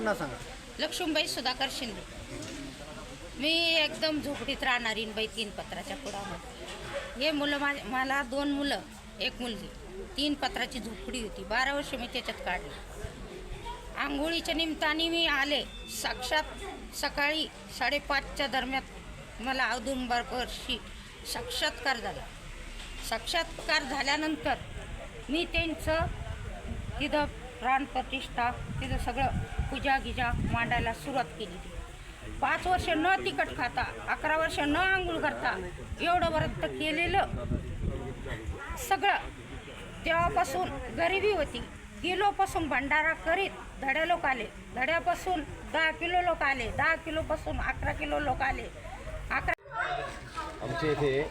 पुन्हा सांगा. लक्ष्मीबाई सुधाकर शिंदे. मी एकदम झोपडीत राहणारी बाई 3 पत्राच्या कुडामध्ये. हे मुलं मला 2 मुलं 1 मुलगी. 3 पत्राची झोपडी होती. 12 वर्ष मी त्याच्यात काढली. आंघोळीच्या निमित्ताने मी आले. साक्षात सकाळी 5:30च्या दरम्यान मला औदुंबरशी साक्षात्कार झाला. साक्षात्कार झाल्यानंतर मी त्यांचं तिथं प्राणप्रतिष्ठा तिथं सगळं पूजा गिजा मांडायला सुरुवात केली. 5 वर्ष न तिखट खाता, 11 वर्ष न आंघोळ करता एवढं व्रत केलेलं सगळं. तेव्हापासून गरिबी होती. किलोपासून भंडारा करीत धड्या लोक आले. धड्यापासून 10 किलो लोक आले. 10 किलोपासून 11 किलो लोक आले. आमच्या इथे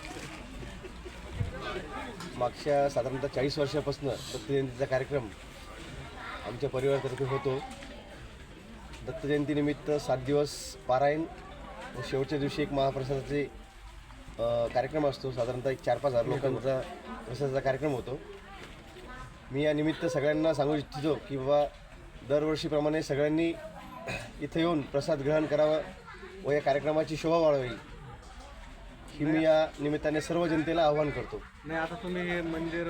मागच्या साधारणतः 40 वर्षापासून दत्तजयंतीचा कार्यक्रम आमच्या परिवारातर्फे होतो. दत्तजयंतीनिमित्त 7 दिवस पारायण व शेवटच्या दिवशी एक महाप्रसादाचे कार्यक्रम असतो. साधारणतः 4-5 हजार लोकांचा प्रसादाचा कार्यक्रम होतो. मी या निमित्त सगळ्यांना सांगू इच्छितो की बाबा दरवर्षीप्रमाणे सगळ्यांनी इथे येऊन प्रसाद ग्रहण करावं व या कार्यक्रमाची शोभा वाढवावी ही मी या निमित्ताने सर्व जनतेला आवाहन करतो. नाही, आता तुम्ही हे मंदिर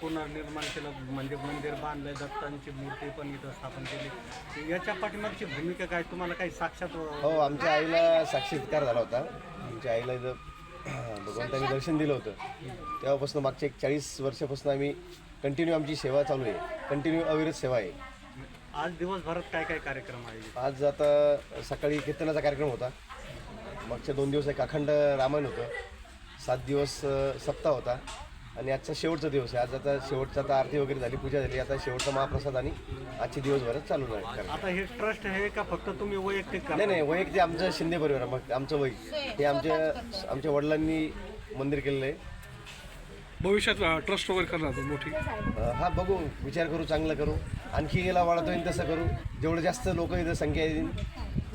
पुनर्निर्माण केलं, म्हणजे मंदिर बांधलं, दत्तांची मूर्ती पण इथं स्थापन केली. याच्या पाठीमागची भूमिका काय, तुम्हाला काही साक्षात? हो, आमच्या आईला साक्षात्कार झाला होता. आमच्या आईला इथं भगवंतांनी दर्शन दिलं होतं. तेव्हापासून मागच्या 40 वर्षापासून आम्ही कंटिन्यू आमची सेवा चालू आहे. कंटिन्यू अविरत सेवा आहे. आज दिवसभरात काय काय कार्यक्रम आहे? आज आता सकाळी कीर्तनाचा कार्यक्रम होता. मागच्या 2 दिवस एक अखंड रामायण होतं. 7 दिवस सप्ताह होता आणि आजचा शेवटचा दिवस आहे. आज आता शेवटचा आता आरती वगैरे झाली, पूजा झाली. आता शेवटचा महाप्रसाद आणि आजचे दिवसभरात चालू आहे. आता हे ट्रस्ट आहे का फक्त तुम्ही वैयक्तिक? नाही, वैयक्तिक आमचं शिंदे परिवार. मग आमचं वय हे आमच्या वडिलांनी मंदिर केलेलं आहे. भविष्यात ट्रस्ट वगैरे करणार मोठी? हा, बघू, विचार करू, चांगलं करू. आणखी गेला वाढतो येईल तसं करू. जेवढं जास्त लोक इथं संख्या येईल,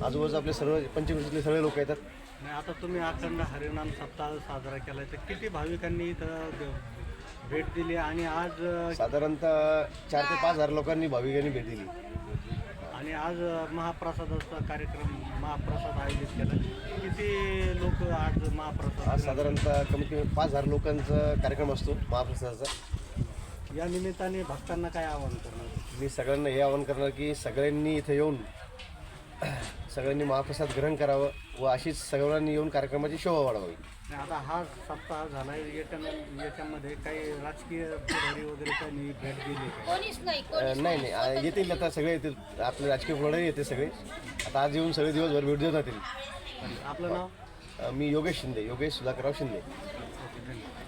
आजूबाजूला आपले सर्व पंचकृषीतले सगळे लोक येतात. नाही, आता तुम्ही अखंड हरिनाम सप्ताह साजरा केला आहे, तर किती भाविकांनी इथं भेट दिली? आणि आज साधारणतः 4 ते 5 हजार लोकांनी भाविकांनी भेट दिली. आणि आज महाप्रसादाचा महाप्रसाद आयोजित केला. किती लोक आज महाप्रसाद? आज साधारणतः कमीत कमी 5 हजार लोकांचा कार्यक्रम असतो महाप्रसादाचा. या निमित्ताने भक्तांना काय आवाहन करणार? मी सगळ्यांना हे आवाहन करणार की सगळ्यांनी इथं येऊन सगळ्यांनी महाप्रसाद ग्रहण करावं व अशीच सगळ्यांनी येऊन कार्यक्रमाची शोभा वाढवावी. आता हा सप्ताह झाला आहे, याच्यामध्ये काही राजकीय पुढारी वगैरे त्यांनी भेट दिली? कोणीच नाही. नाही, येतील आता सगळे येतील. आपले राजकीय पुढारी येते सगळे. आता आज येऊन सगळे दिवसभर भेट देत जातील. आपलं नाव? मी योगेश सुधाकरराव शिंदे. ओके, धन्यवाद.